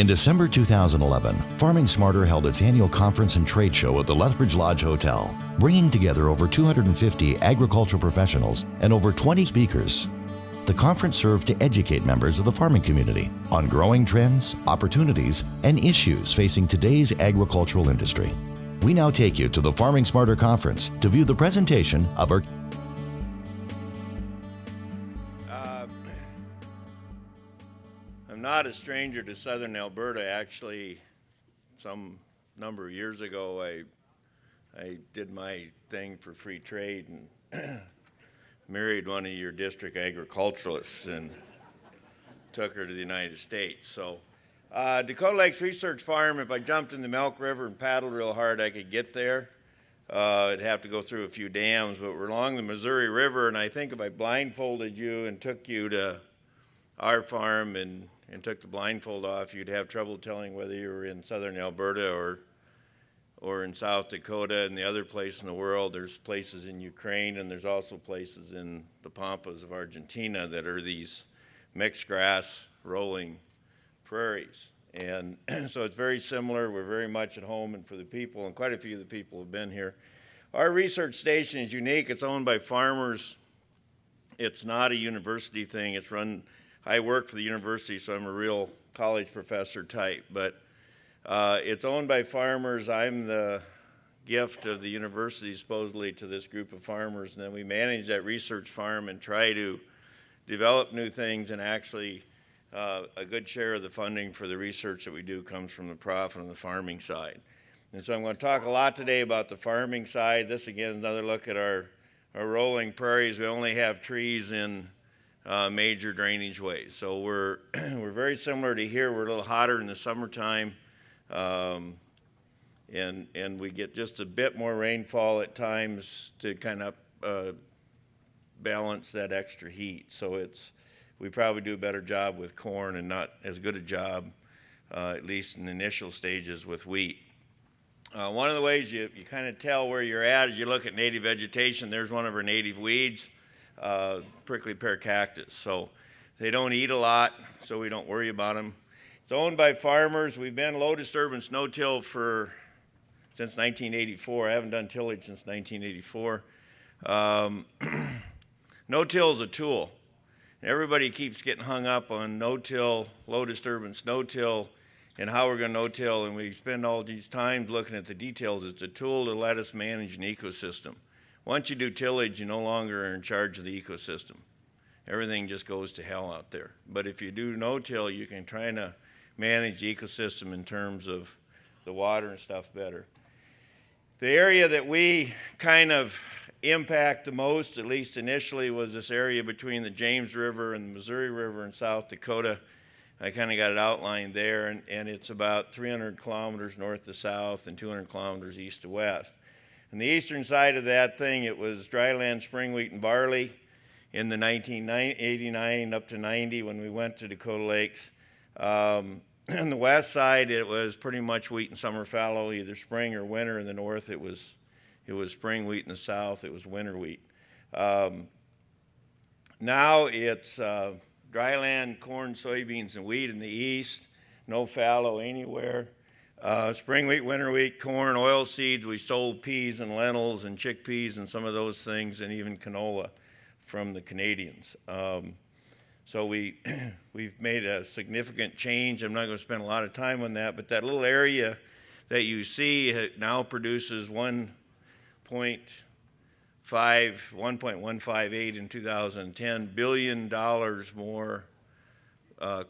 In December 2011, Farming Smarter held its annual conference and trade show at the Lethbridge Lodge Hotel, bringing together over 250 agricultural professionals and over 20 speakers. The conference served to educate members of the farming community on growing trends, opportunities, and issues facing today's agricultural industry. We now take you to the Farming Smarter Conference to view the presentation of our I'm not a stranger to southern Alberta. Actually, some number of years ago, I did my thing for free trade and married one of your district agriculturalists and took her to the United States. So Dakota Lakes Research Farm, if I jumped in the Milk River and paddled real hard, I could get there. I'd have to go through a few dams, but we're along the Missouri River, and I think if I blindfolded you and took you to our farm and took the blindfold off, you'd have trouble telling whether you were in southern Alberta or in South Dakota and the other place in the world. There's places in Ukraine, and there's also places in the Pampas of Argentina that are these mixed grass rolling prairies. And so it's very similar. We're very much at home, and for the people, and quite a few of the people have been here. Our research station is unique. It's owned by farmers. It's not a university thing. It's run, I work for the university, so I'm a real college professor type, but it's owned by farmers. I'm the gift of the university, supposedly, to this group of farmers, and then we manage that research farm and try to develop new things, and actually a good share of the funding for the research that we do comes from the profit on the farming side. And so I'm going to talk a lot today about the farming side. This, again, is another look at our rolling prairies. We only have trees in major drainage ways. So we're very similar to here. We're a little hotter in the summertime, and we get just a bit more rainfall at times to kind of balance that extra heat. So we probably do a better job with corn and not as good a job, at least in the initial stages, with wheat. One of the ways you kind of tell where you're at is you look at native vegetation. There's one of our native weeds. Prickly pear cactus. So they don't eat a lot, so we don't worry about them. It's owned by farmers. We've been low disturbance no-till since 1984. I haven't done tillage since 1984. No-till is a tool. Everybody keeps getting hung up on no-till, low disturbance no-till, and how we're going to no-till, and we spend all these times looking at the details. It's a tool to let us manage an ecosystem. Once you do tillage, you no longer are in charge of the ecosystem. Everything just goes to hell out there. But if you do no-till, you can try to manage the ecosystem in terms of the water and stuff better. The area that we kind of impact the most, at least initially, was this area between the James River and the Missouri River in South Dakota. I kind of got it outlined there, and it's about 300 kilometers north to south and 200 kilometers east to west. On the eastern side of that thing, it was dryland spring wheat and barley in the 1989 up to 90 when we went to Dakota Lakes. On the west side, it was pretty much wheat and summer fallow, either spring or winter. In the north, it was spring wheat. In the south, it was winter wheat. Now it's dryland corn, soybeans, and wheat in the east, no fallow anywhere. Spring wheat, winter wheat, corn, oil seeds. We sold peas and lentils and chickpeas and some of those things, and even canola from the Canadians. So we've made a significant change. I'm not going to spend a lot of time on that, but that little area that you see now produces 1.158 in 2010 billion dollars more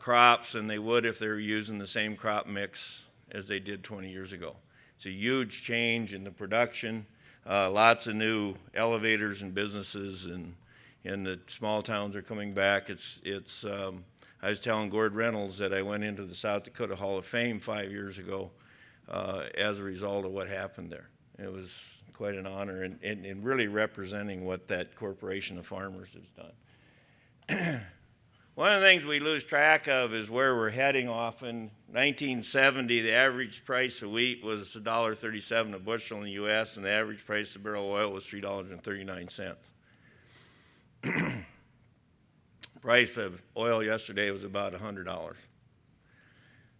crops than they would if they were using the same crop mix as they did 20 years ago. It's a huge change in the production. Lots of new elevators and businesses, and the small towns are coming back. I was telling Gord Reynolds that I went into the South Dakota Hall of Fame 5 years ago as a result of what happened there. It was quite an honor, and really representing what that corporation of farmers has done. One of the things we lose track of is where we're heading often. 1970, the average price of wheat was $1.37 a bushel in the U.S., and the average price of a barrel of oil was $3.39. Price of oil yesterday was about $100.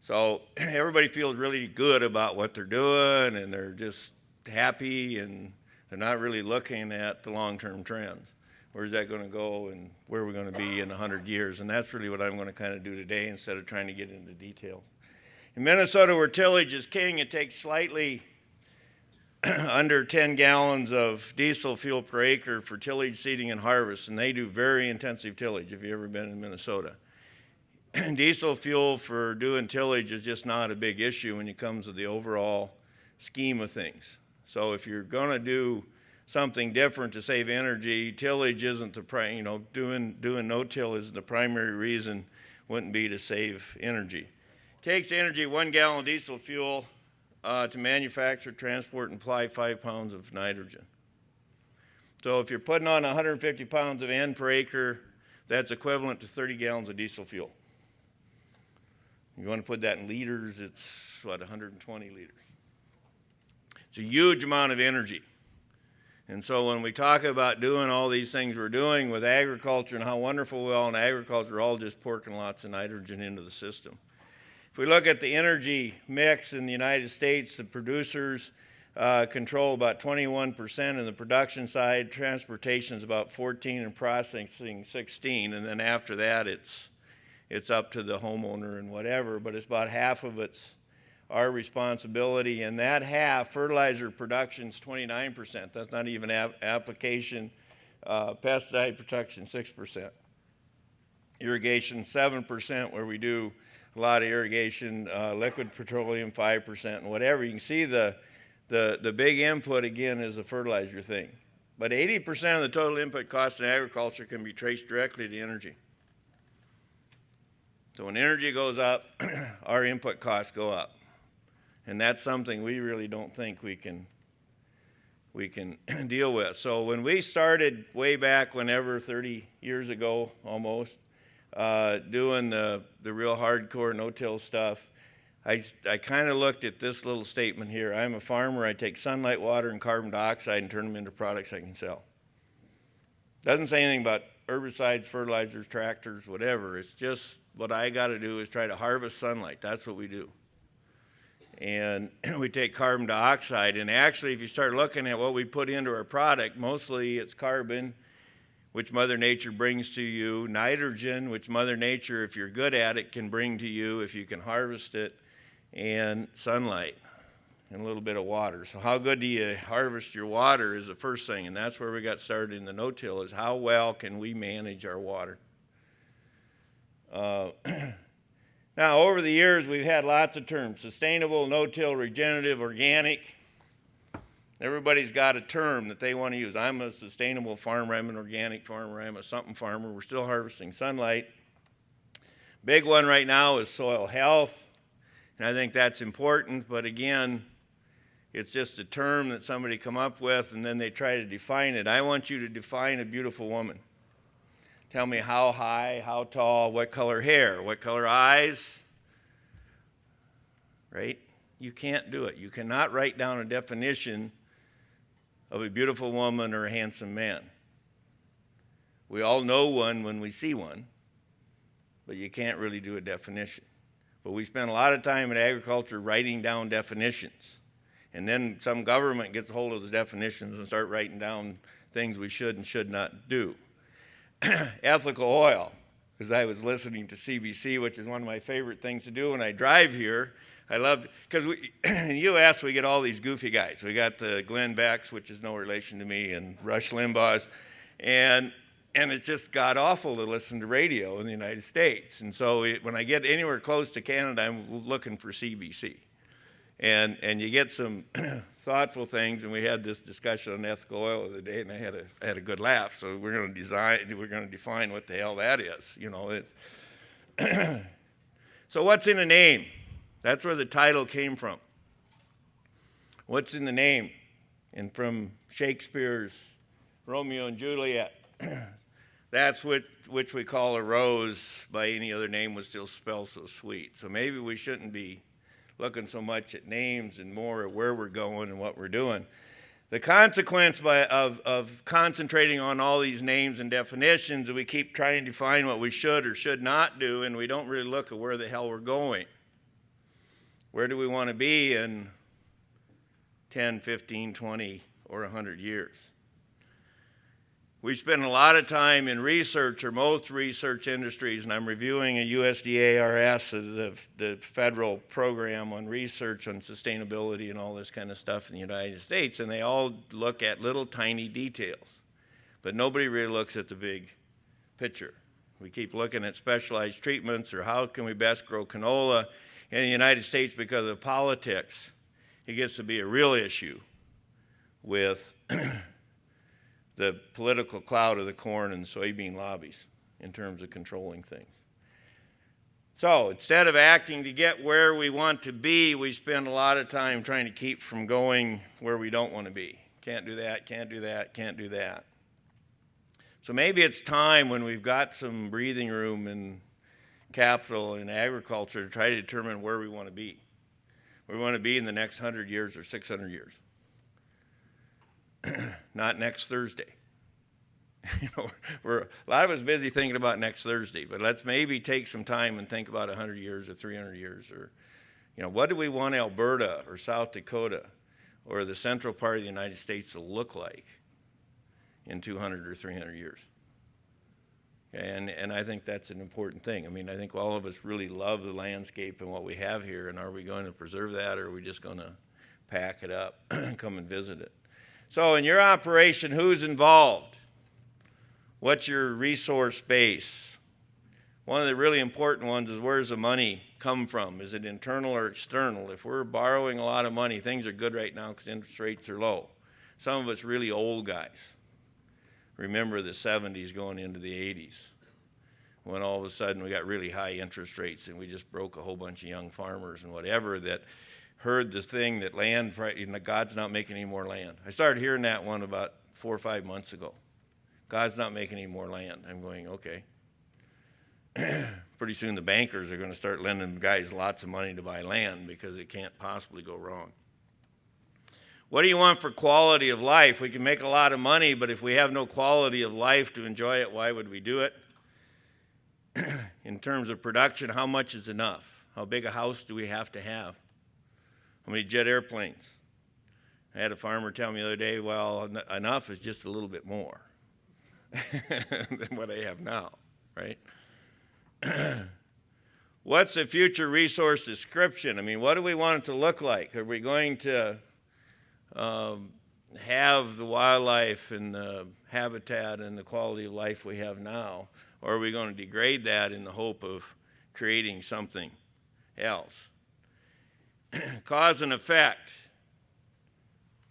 So everybody feels really good about what they're doing, and they're just happy, and they're not really looking at the long-term trends. Where's that going to go, and where are we going to be in 100 years? And that's really what I'm going to kind of do today instead of trying to get into details. In Minnesota, where tillage is king, it takes slightly under 10 gallons of diesel fuel per acre for tillage, seeding, and harvest, and they do very intensive tillage if you've ever been in Minnesota. Diesel fuel for doing tillage is just not a big issue when it comes to the overall scheme of things. So if you're going to do something different to save energy, tillage isn't the doing no-till isn't the primary reason, wouldn't be to save energy. It takes energy, 1 gallon of diesel fuel to manufacture, transport, and apply 5 pounds of nitrogen. So if you're putting on 150 pounds of N per acre, that's equivalent to 30 gallons of diesel fuel. You want to put that in liters, it's 120 liters. It's a huge amount of energy. And so when we talk about doing all these things we're doing with agriculture and how wonderful we are in agriculture, we're all just pouring lots of nitrogen into the system. If we look at the energy mix in the United States, the producers control about 21% in the production side, transportation is about 14%, and processing 16%, and then after that it's up to the homeowner and whatever, but it's about half of it's our responsibility, and that half, fertilizer production's 29%. That's not even application. Pesticide protection, 6%. Irrigation, 7%, where we do a lot of irrigation. Liquid petroleum, 5%, and whatever. You can see the big input, again, is the fertilizer thing. But 80% of the total input costs in agriculture can be traced directly to energy. So when energy goes up, our input costs go up. And that's something we really don't think we can deal with. So when we started way back whenever, 30 years ago almost, doing the real hardcore no-till stuff, I kind of looked at this little statement here. I'm a farmer. I take sunlight, water, and carbon dioxide and turn them into products I can sell. Doesn't say anything about herbicides, fertilizers, tractors, whatever. It's just what I got to do is try to harvest sunlight. That's what we do. And we take carbon dioxide, and actually if you start looking at what we put into our product, mostly it's carbon, which Mother Nature brings to you, nitrogen, which Mother Nature, if you're good at it, can bring to you if you can harvest it, and sunlight, and a little bit of water. So how good do you harvest your water is the first thing, and that's where we got started in the no-till, is how well can we manage our water. Now, over the years, we've had lots of terms: sustainable, no-till, regenerative, organic. Everybody's got a term that they want to use. I'm a sustainable farmer, I'm an organic farmer, I'm a something farmer. We're still harvesting sunlight. Big one right now is soil health, and I think that's important, but again, it's just a term that somebody come up with, and then they try to define it. I want you to define a beautiful woman. Tell me how high, how tall, what color hair, what color eyes, right? You can't do it. You cannot write down a definition of a beautiful woman or a handsome man. We all know one when we see one, but you can't really do a definition. But we spend a lot of time in agriculture writing down definitions. And then some government gets a hold of those definitions and start writing down things we should and should not do. Ethical oil, as I was listening to CBC, which is one of my favorite things to do when I drive here. I love, because in the U.S. we get all these goofy guys. We got the Glenn Becks, which is no relation to me, and Rush Limbaugh's, and it's just god awful to listen to radio in the United States. And so when I get anywhere close to Canada, I'm looking for CBC. And you get some thoughtful things, and we had this discussion on ethical oil the other day, and I had a good laugh. So we're going to define what the hell that is. You know, it's so what's in a name? That's where the title came from. What's in the name? And from Shakespeare's Romeo and Juliet, that's which we call a rose by any other name would still spell so sweet. So maybe we shouldn't be looking so much at names and more at where we're going and what we're doing. The consequence of concentrating on all these names and definitions is we keep trying to define what we should or should not do, and we don't really look at where the hell we're going. Where do we want to be in 10, 15, 20, or 100 years? We spend a lot of time in research, or most research industries, and I'm reviewing a USDA-RS, the federal program on research on sustainability and all this kind of stuff in the United States, and they all look at little tiny details. But nobody really looks at the big picture. We keep looking at specialized treatments, or how can we best grow canola in the United States because of politics. It gets to be a real issue with the political cloud of the corn and soybean lobbies in terms of controlling things. So instead of acting to get where we want to be, we spend a lot of time trying to keep from going where we don't want to be. Can't do that, can't do that, can't do that. So maybe it's time, when we've got some breathing room in capital and agriculture, to try to determine where we want to be. Where we want to be in the next 100 years or 600 years. Not next Thursday. A lot of us busy thinking about next Thursday, but let's maybe take some time and think about 100 years or 300 years, or what do we want Alberta or South Dakota or the central part of the United States to look like in 200 or 300 years? And I think that's an important thing. I mean, I think all of us really love the landscape and what we have here, and are we going to preserve that, or are we just going to pack it up and come and visit it? So in your operation, who's involved? What's your resource base? One of the really important ones is, where's the money come from? Is it internal or external? If we're borrowing a lot of money, things are good right now because interest rates are low. Some of us really old guys remember the 70s going into the 80s, when all of a sudden we got really high interest rates and we just broke a whole bunch of young farmers and whatever that heard this thing that God's not making any more land. I started hearing that one about 4 or 5 months ago. God's not making any more land. I'm going, okay. Pretty soon the bankers are going to start lending guys lots of money to buy land, because it can't possibly go wrong. What do you want for quality of life? We can make a lot of money, but if we have no quality of life to enjoy it, why would we do it? In terms of production, how much is enough? How big a house do we have to have? How many jet airplanes? I had a farmer tell me the other day, well, enough is just a little bit more than what I have now, right? What's the future resource description? I mean, what do we want it to look like? Are we going to have the wildlife and the habitat and the quality of life we have now? Or are we going to degrade that in the hope of creating something else? Cause and effect.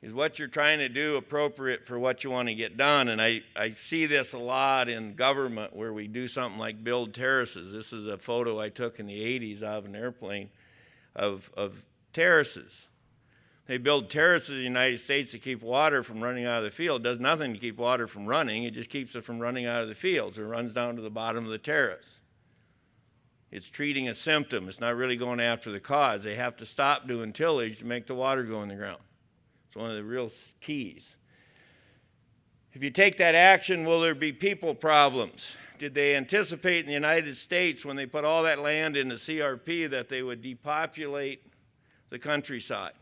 Is what you're trying to do appropriate for what you want to get done? And I see this a lot in government, where we do something like build terraces. This is a photo I took in the 80s out of an airplane of terraces. They build terraces in the United States to keep water from running out of the field. It does nothing to keep water from running. It just keeps it from running out of the fields. It runs down to the bottom of the terrace. It's treating a symptom. It's not really going after the cause. They have to stop doing tillage to make the water go in the ground. It's one of the real keys. If you take that action, will there be people problems? Did they anticipate in the United States, when they put all that land into CRP, that they would depopulate the countryside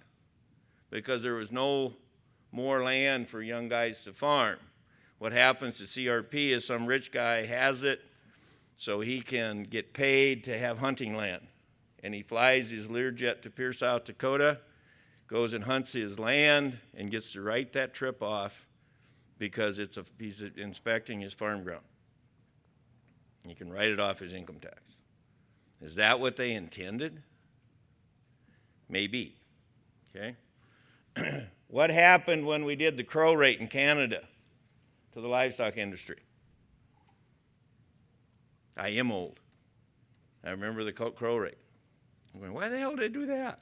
because there was no more land for young guys to farm? What happens to CRP is some rich guy has it so he can get paid to have hunting land. And he flies his Learjet to Pierce, South Dakota, goes and hunts his land, and gets to write that trip off because he's inspecting his farm ground. He can write it off his income tax. Is that what they intended? Maybe. Okay. What happened when we did the crow rate in Canada to the livestock industry? I am old. I remember the crow rate. I'm going, why the hell did they do that?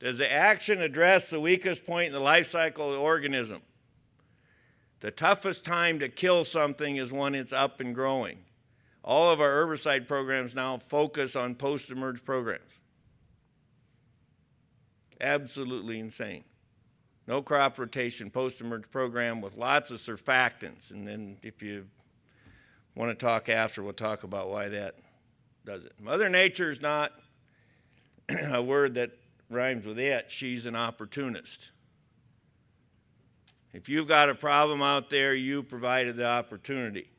Does the action address the weakest point in the life cycle of the organism? The toughest time to kill something is when it's up and growing. All of our herbicide programs now focus on post-emerge programs. Absolutely insane. No crop rotation, post-emerge program with lots of surfactants. And then if you want to talk after, we'll talk about why that does it. Mother Nature is not a word that rhymes with it. She's an opportunist. If you've got a problem out there, you provided the opportunity.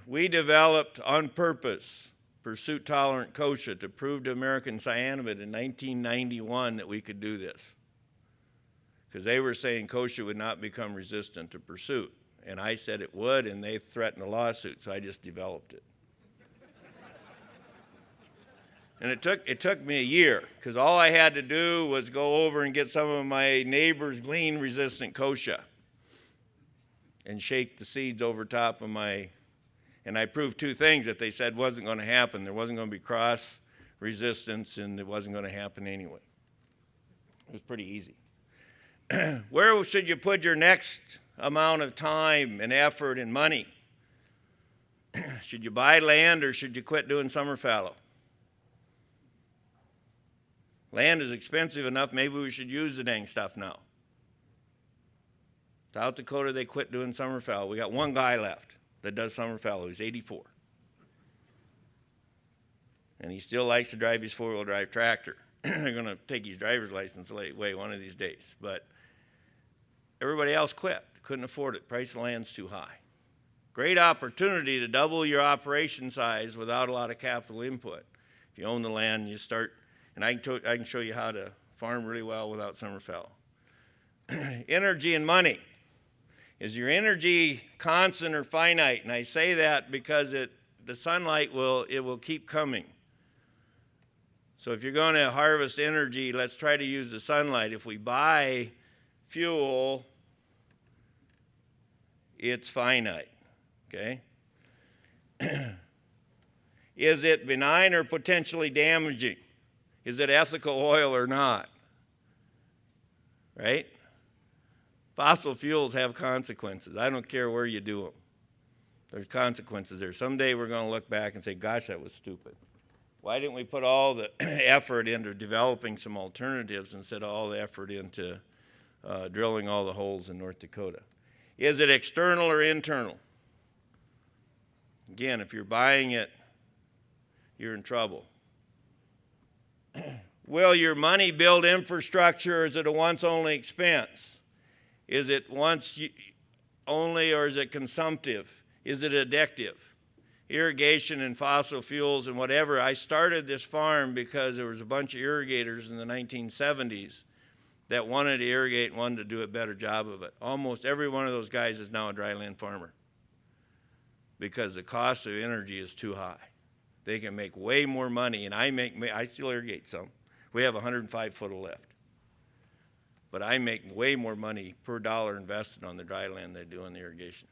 We developed on purpose pursuit-tolerant kochia to prove to American cyanamid in 1991 that we could do this. Because they were saying kochia would not become resistant to pursuit. And I said it would, and they threatened a lawsuit, so I just developed it. And it took me a year, because all I had to do was go over and get some of my neighbor's glean-resistant kochia and shake the seeds over top of my, and I proved two things that they said wasn't going to happen. There wasn't going to be cross resistance, and it wasn't going to happen anyway. It was pretty easy. Where should you put your next amount of time and effort and money? Should you buy land or should you quit doing summer fallow? Land is expensive enough, maybe we should use the dang stuff now. South Dakota, they quit doing summer fallow. We got one guy left that does summer fallow. He's 84. And he still likes to drive his four-wheel drive tractor. They're going to take his driver's license away one of these days. But everybody else quit. Couldn't afford it. Price of land's too high. Great opportunity to double your operation size without a lot of capital input. If you own the land, you start, and I can show you how to farm really well without summer fallow. Energy and money. Is your energy constant or finite? And I say that because the sunlight will keep coming. So if you're going to harvest energy, let's try to use the sunlight. If we buy fuel, it's finite, okay? Is it benign or potentially damaging? Is it ethical oil or not? Right? Fossil fuels have consequences. I don't care where you do them. There's consequences there. Someday we're going to look back and say, gosh, that was stupid. Why didn't we put all the effort into developing some alternatives instead of all the effort into drilling all the holes in North Dakota? Is it external or internal? Again, if you're buying it, you're in trouble. Will your money build infrastructure, or is it a once-only expense? Is it once only, or is it consumptive? Is it addictive? Irrigation and fossil fuels and whatever. I started this farm because there was a bunch of irrigators in the 1970s that wanted to irrigate and wanted to do a better job of it. Almost every one of those guys is now a dryland farmer because the cost of energy is too high. They can make way more money, and I still irrigate some. We have 105 foot of lift. But I make way more money per dollar invested on the dry land than I do on the irrigation.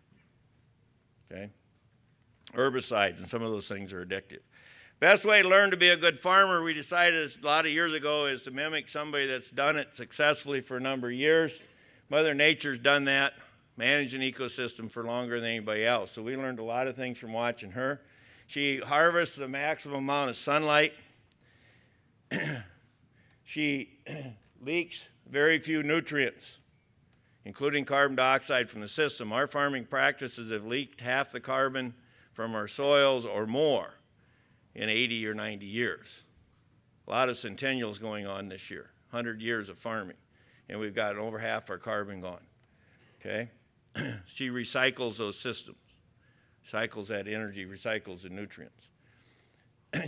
Okay? Herbicides and some of those things are addictive. Best way to learn to be a good farmer, we decided a lot of years ago, is to mimic somebody that's done it successfully for a number of years. Mother Nature's done that, managed an ecosystem for longer than anybody else. So we learned a lot of things from watching her. She harvests the maximum amount of sunlight. She leaks very few nutrients, including carbon dioxide from the system. Our farming practices have leaked half the carbon from our soils or more in 80 or 90 years. A lot of centennials going on this year, 100 years of farming, and we've got over half our carbon gone, okay? She recycles those systems, recycles that energy, recycles the nutrients.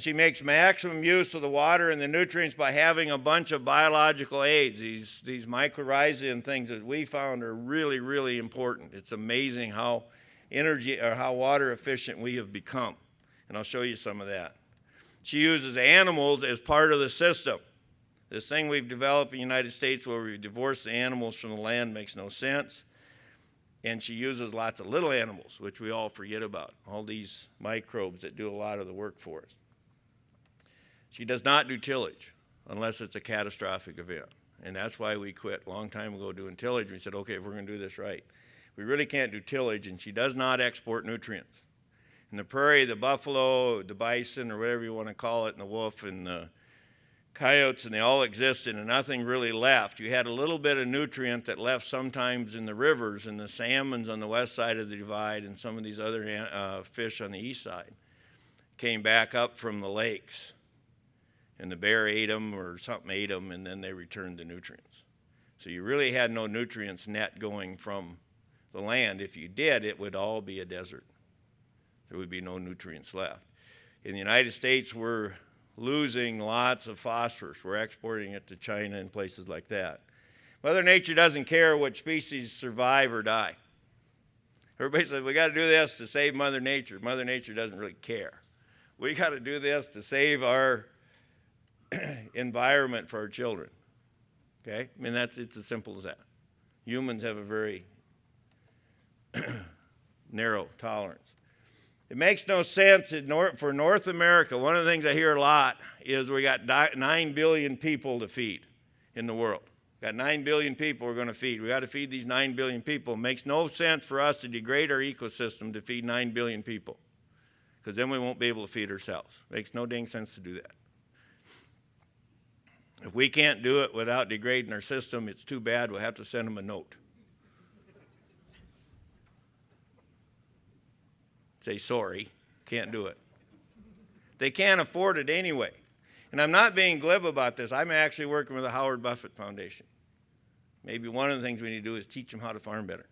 She makes maximum use of the water and the nutrients by having a bunch of biological aids. These mycorrhizae and things that we found are really, really important. It's amazing how how water efficient we have become. And I'll show you some of that. She uses animals as part of the system. This thing we've developed in the United States where we divorce the animals from the land makes no sense. And she uses lots of little animals, which we all forget about, all these microbes that do a lot of the work for us. She does not do tillage unless it's a catastrophic event. And that's why we quit a long time ago doing tillage. We said, okay, if we're going to do this right, we really can't do tillage. And she does not export nutrients. In the prairie, the buffalo, the bison, or whatever you want to call it, and the wolf and the coyotes, and they all existed, and nothing really left. You had a little bit of nutrient that left sometimes in the rivers, and the salmons on the west side of the divide, and some of these other fish on the east side. came back up from the lakes, and the bear ate them or something ate them, and then they returned the nutrients. So you really had no nutrients net going from the land. If you did, it would all be a desert. There would be no nutrients left. In the United States, we're losing lots of phosphorus. We're exporting it to China and places like that. Mother Nature doesn't care what species survive or die. Everybody says, we got to do this to save Mother Nature. Mother Nature doesn't really care. We got to do this to save our environment for our children. Okay? I mean, it's as simple as that. Humans have a very narrow tolerance. It makes no sense for North America. One of the things I hear a lot is we got 9 billion people to feed in the world. Got 9 billion people we're going to feed. We got to feed these 9 billion people. It makes no sense for us to degrade our ecosystem to feed 9 billion people, because then we won't be able to feed ourselves. It makes no dang sense to do that. If we can't do it without degrading our system, it's too bad. We'll have to send them a note. Say, sorry, can't do it. They can't afford it anyway. And I'm not being glib about this. I'm actually working with the Howard Buffett Foundation. Maybe one of the things we need to do is teach them how to farm better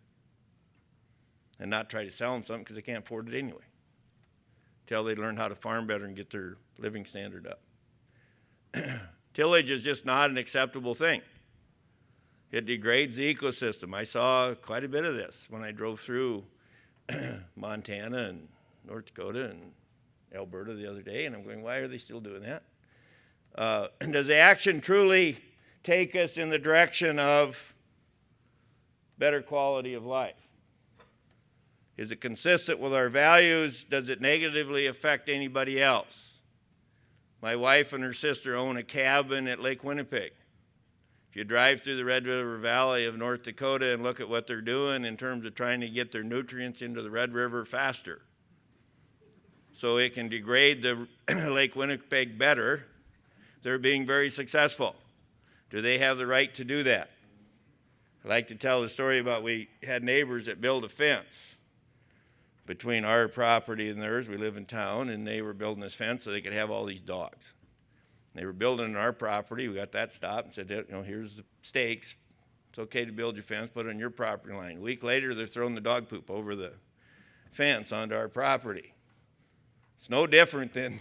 and not try to sell them something because they can't afford it anyway, until they learn how to farm better and get their living standard up. Tillage is just not an acceptable thing. It degrades the ecosystem. I saw quite a bit of this when I drove through Montana and North Dakota and Alberta the other day, and I'm going, why are they still doing that? Does the action truly take us in the direction of better quality of life? Is it consistent with our values? Does it negatively affect anybody else? My wife and her sister own a cabin at Lake Winnipeg. If you drive through the Red River Valley of North Dakota and look at what they're doing in terms of trying to get their nutrients into the Red River faster so it can degrade the Lake Winnipeg better, they're being very successful. Do they have the right to do that? I like to tell the story about we had neighbors that built a fence between our property and theirs. We live in town, and they were building this fence so they could have all these dogs. They were building on our property. We got that stopped and said, you know, here's the stakes. It's okay to build your fence, put it on your property line. A week later, they're throwing the dog poop over the fence onto our property. It's no different than,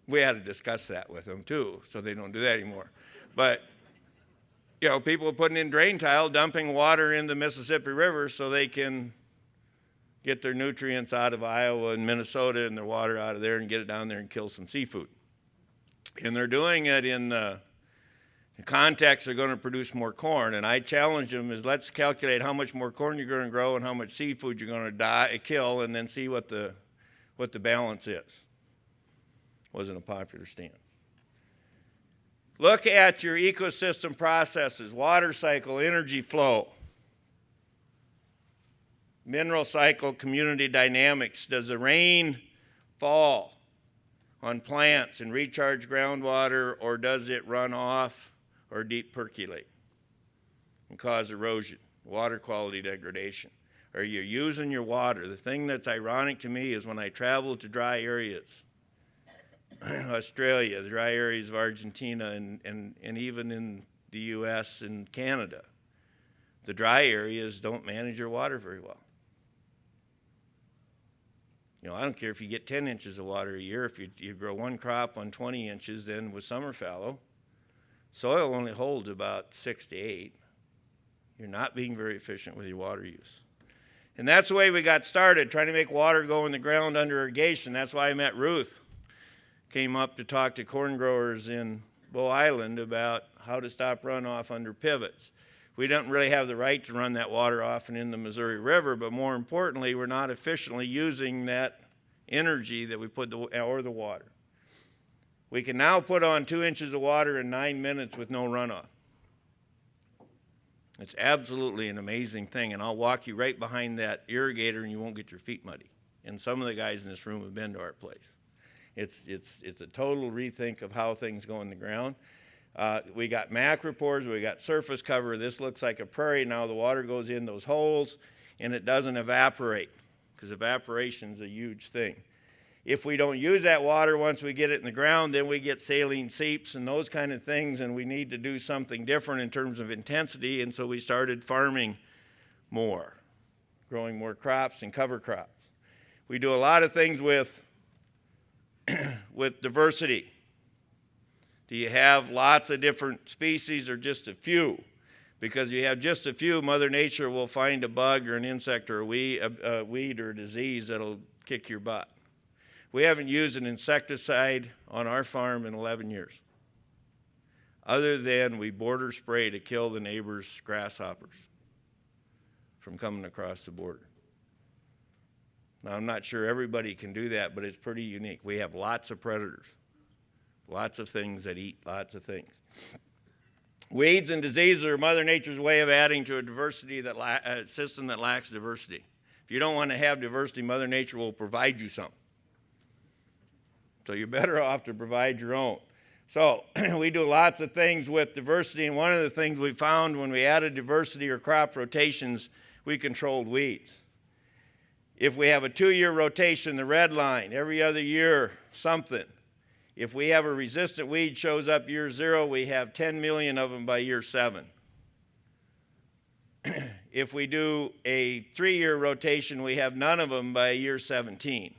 we had to discuss that with them too, so they don't do that anymore. But, you know, people are putting in drain tile, dumping water in the Mississippi River so they can get their nutrients out of Iowa and Minnesota and their water out of there and get it down there and kill some seafood. And they're doing it in the context they're going to produce more corn. And I challenge them is, let's calculate how much more corn you're going to grow and how much seafood you're going to kill, and then see what the balance is. Wasn't a popular stance. Look at your ecosystem processes: water cycle, energy flow, mineral cycle, community dynamics. Does the rain fall on plants and recharge groundwater, or does it run off or deep percolate and cause erosion, water quality degradation? Are you using your water? The thing that's ironic to me is when I travel to dry areas, Australia, the dry areas of Argentina, and even in the US and Canada, the dry areas don't manage their water very well. You know, I don't care if you get 10 inches of water a year. If you grow one crop on 20 inches, then with summer fallow, soil only holds about 6 to 8. You're not being very efficient with your water use. And that's the way we got started, trying to make water go in the ground under irrigation. That's why I met Ruth. Came up to talk to corn growers in Bow Island about how to stop runoff under pivots. We don't really have the right to run that water off and in the Missouri River, but more importantly, we're not efficiently using that energy that we put or the water. We can now put on 2 inches of water in 9 minutes with no runoff. It's absolutely an amazing thing, and I'll walk you right behind that irrigator and you won't get your feet muddy. And some of the guys in this room have been to our place. It's a total rethink of how things go in the ground. We got macropores, we got surface cover. This looks like a prairie. Now the water goes in those holes and it doesn't evaporate, because evaporation is a huge thing. If we don't use that water once we get it in the ground, then we get saline seeps and those kind of things, and we need to do something different in terms of intensity, and so we started farming more, growing more crops and cover crops. We do a lot of things with diversity. Do you have lots of different species or just a few? Because if you have just a few, Mother Nature will find a bug or an insect or a weed or a disease that'll kick your butt. We haven't used an insecticide on our farm in 11 years, other than we border spray to kill the neighbor's grasshoppers from coming across the border. Now, I'm not sure everybody can do that, but it's pretty unique. We have lots of predators, lots of things that eat lots of things. Weeds and diseases are Mother Nature's way of adding to a system that lacks diversity. If you don't want to have diversity, Mother Nature will provide you some. So you're better off to provide your own. So we do lots of things with diversity, and one of the things we found when we added diversity or crop rotations, we controlled weeds. If we have a 2-year rotation, the red line, every other year, something. If we have a resistant weed shows up year 0, we have 10 million of them by year 7. If we do a 3-year rotation, we have none of them by year 17.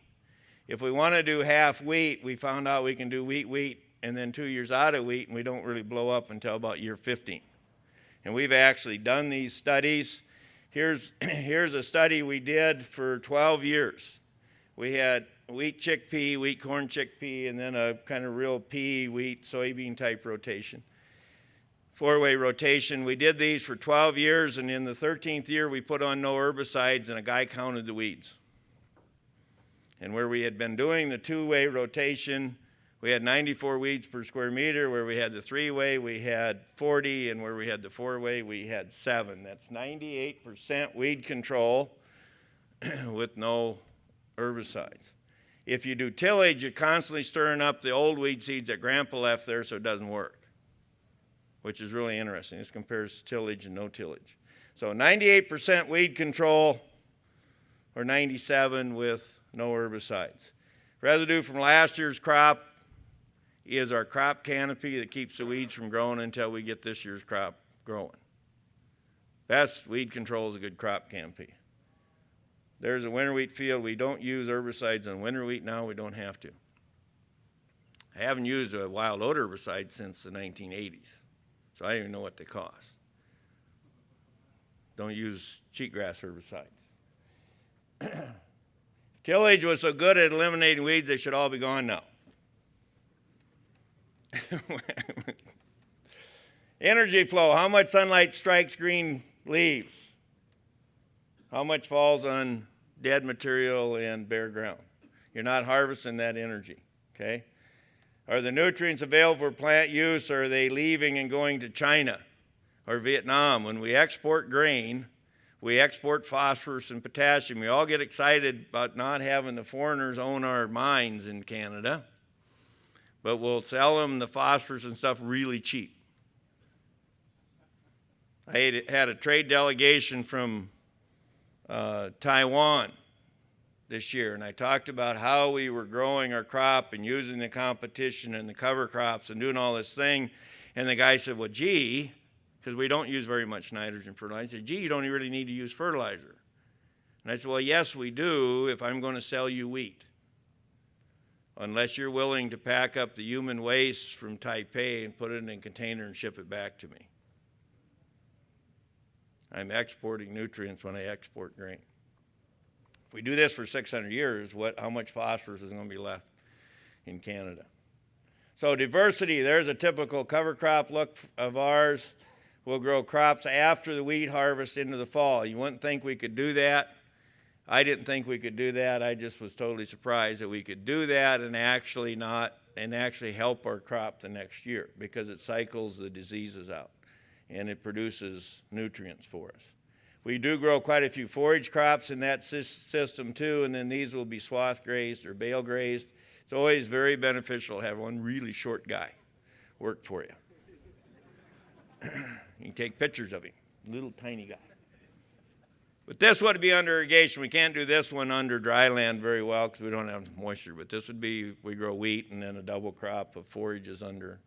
If we want to do half wheat, we found out we can do wheat, and then 2 years out of wheat, and we don't really blow up until about year 15. And we've actually done these studies. Here's a study we did for 12 years. We had wheat chickpea, wheat corn chickpea, and then a kind of real pea, wheat, soybean type rotation. 4-way rotation. We did these for 12 years, and in the 13th year, we put on no herbicides, and a guy counted the weeds. And where we had been doing the 2-way rotation, we had 94 weeds per square meter. Where we had the 3-way, we had 40, and where we had the 4-way, we had 7. That's 98% weed control with no herbicides. If you do tillage, you're constantly stirring up the old weed seeds that Grandpa left there, so it doesn't work, which is really interesting. This compares tillage and no tillage. So 98% weed control, or 97 with no herbicides. Residue from last year's crop is our crop canopy that keeps the weeds from growing until we get this year's crop growing. Best weed control is a good crop canopy. There's a winter wheat field. We don't use herbicides on winter wheat now. We don't have to. I haven't used a wild oat herbicide since the 1980s, so I don't even know what they cost. Don't use cheatgrass herbicides. Tillage was so good at eliminating weeds, they should all be gone now. Energy flow. How much sunlight strikes green leaves? How much falls on dead material and bare ground? You're not harvesting that energy, okay? Are the nutrients available for plant use, or are they leaving and going to China or Vietnam? When we export grain, we export phosphorus and potassium. We all get excited about not having the foreigners own our mines in Canada, but we'll sell them the phosphorus and stuff really cheap. I had a trade delegation from Taiwan this year, and I talked about how we were growing our crop and using the competition and the cover crops and doing all this thing, and the guy said, well, gee, because we don't use very much nitrogen fertilizer. I said, gee, you don't really need to use fertilizer. And I said, well, yes, we do if I'm going to sell you wheat, unless you're willing to pack up the human waste from Taipei and put it in a container and ship it back to me. I'm exporting nutrients when I export grain. If we do this for 600 years, how much phosphorus is going to be left in Canada? So diversity, there's a typical cover crop look of ours. We'll grow crops after the wheat harvest into the fall. You wouldn't think we could do that. I didn't think we could do that. I just was totally surprised that we could do that and actually help our crop the next year, because it cycles the diseases out and it produces nutrients for us. We do grow quite a few forage crops in that system too, and then these will be swath grazed or bale grazed. It's always very beneficial to have one really short guy work for you. You can take pictures of him, little tiny guy. But this would be under irrigation. We can't do this one under dry land very well because we don't have moisture. But this would be, we grow wheat and then a double crop of forages under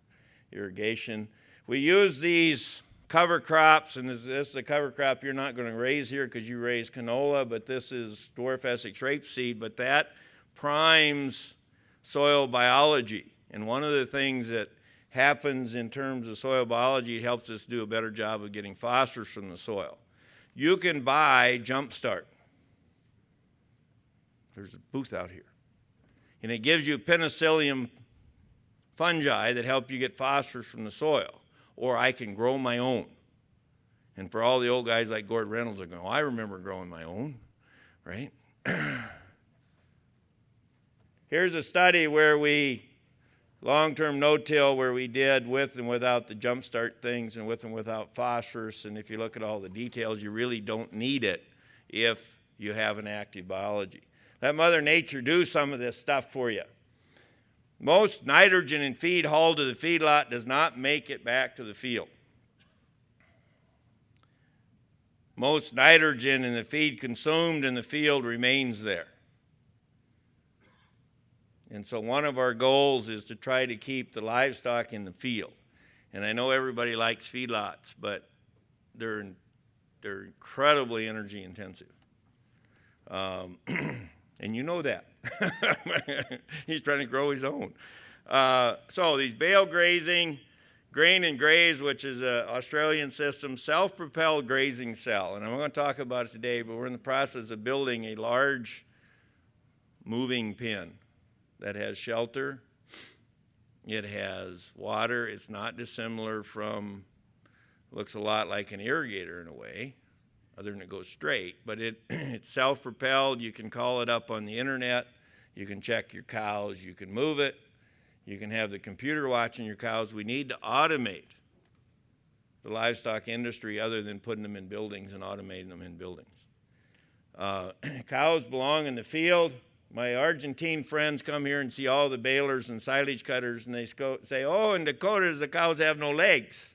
irrigation. We use these cover crops, and this is a cover crop you're not going to raise here because you raise canola, but this is dwarf Essex rapeseed, but that primes soil biology. And one of the things that happens in terms of soil biology, it helps us do a better job of getting phosphorus from the soil. You can buy Jumpstart. There's a booth out here. And it gives you penicillium fungi that help you get phosphorus from the soil. Or I can grow my own. And for all the old guys like Gord Reynolds are going, oh, I remember growing my own, right? Here's a study where we, long-term no-till, where we did with and without the Jumpstart things and with and without phosphorus. And if you look at all the details, you really don't need it if you have an active biology. Let Mother Nature do some of this stuff for you. Most nitrogen in feed hauled to the feedlot does not make it back to the field. Most nitrogen in the feed consumed in the field remains there. And so one of our goals is to try to keep the livestock in the field. And I know everybody likes feedlots, but they're incredibly energy intensive. And you know that. He's trying to grow his own. So these bale grazing, grain and graze, which is an Australian system, self-propelled grazing cell. And I'm going to talk about it today, but we're in the process of building a large moving pen that has shelter. It has water. It's not dissimilar from, looks a lot like an irrigator in a way, other than it goes straight, but it's self-propelled. You can call it up on the internet. You can check your cows. You can move it. You can have the computer watching your cows. We need to automate the livestock industry other than putting them in buildings and automating them in buildings. Cows belong in the field. My Argentine friends come here and see all the balers and silage cutters, and they say, oh, in Dakota, the cows have no legs.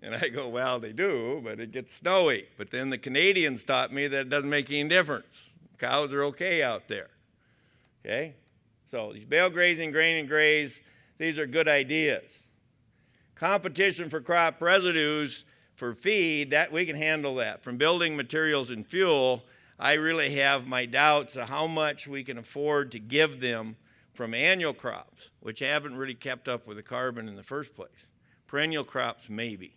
And I go, well, they do, but it gets snowy. But then the Canadians taught me that it doesn't make any difference. Cows are okay out there. Okay? So these bale grazing, grain and graze, these are good ideas. Competition for crop residues for feed, that we can handle that. From building materials and fuel, I really have my doubts of how much we can afford to give them from annual crops, which haven't really kept up with the carbon in the first place. Perennial crops, maybe.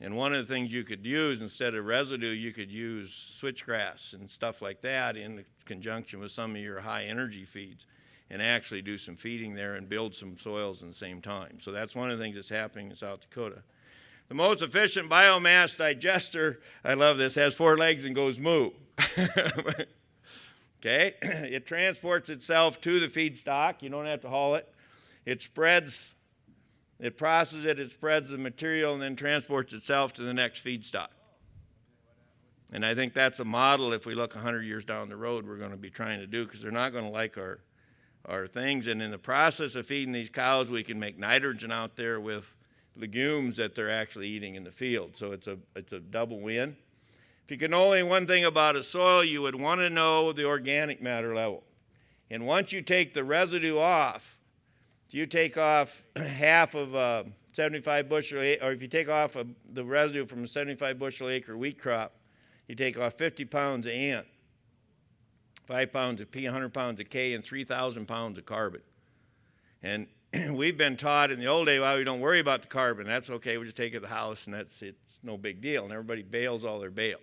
And one of the things you could use instead of residue, you could use switchgrass and stuff like that in conjunction with some of your high energy feeds and actually do some feeding there and build some soils at the same time. So that's one of the things that's happening in South Dakota. The most efficient biomass digester, I love this, has 4 legs and goes moo. Okay, it transports itself to the feedstock. You don't have to haul it. It spreads. It processes it, it spreads the material, and then transports itself to the next feedstock. And I think that's a model, if we look 100 years down the road, we're going to be trying to do, because they're not going to like our things. And in the process of feeding these cows, we can make nitrogen out there with legumes that they're actually eating in the field. So it's a double win. If you can know only one thing about a soil, you would want to know the organic matter level. And once you take the residue off, if you take off half of a 75 bushel, or if you take off the residue from a 75 bushel acre wheat crop, you take off 50 pounds of N, 5 pounds of P, 100 pounds of K, and 3,000 pounds of carbon. And we've been taught in the old day, well, we don't worry about the carbon. That's okay. We just take it to the house, and it's no big deal. And everybody bales all their bales.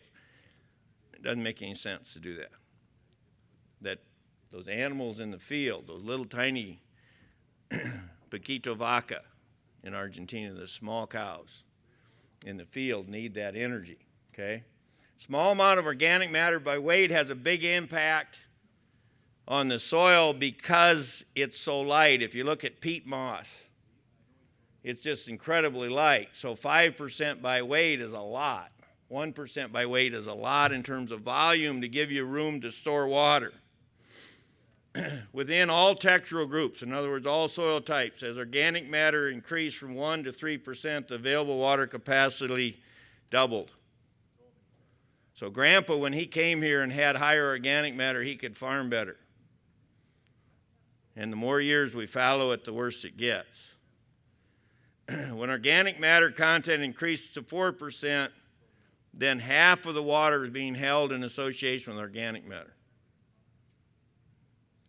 It doesn't make any sense to do that. That those animals in the field, those little tiny Paquito vaca in Argentina, the small cows in the field need that energy, okay? Small amount of organic matter by weight has a big impact on the soil because it's so light. If you look at peat moss, it's just incredibly light. So 5% by weight is a lot. 1% by weight is a lot in terms of volume to give you room to store water. within all textural groups, in other words, all soil types, as organic matter increased from 1 to 3%, the available water capacity doubled. So Grandpa, when he came here and had higher organic matter, he could farm better. And the more years we fallow it, the worse it gets. When organic matter content increased to 4%, then half of the water is being held in association with organic matter.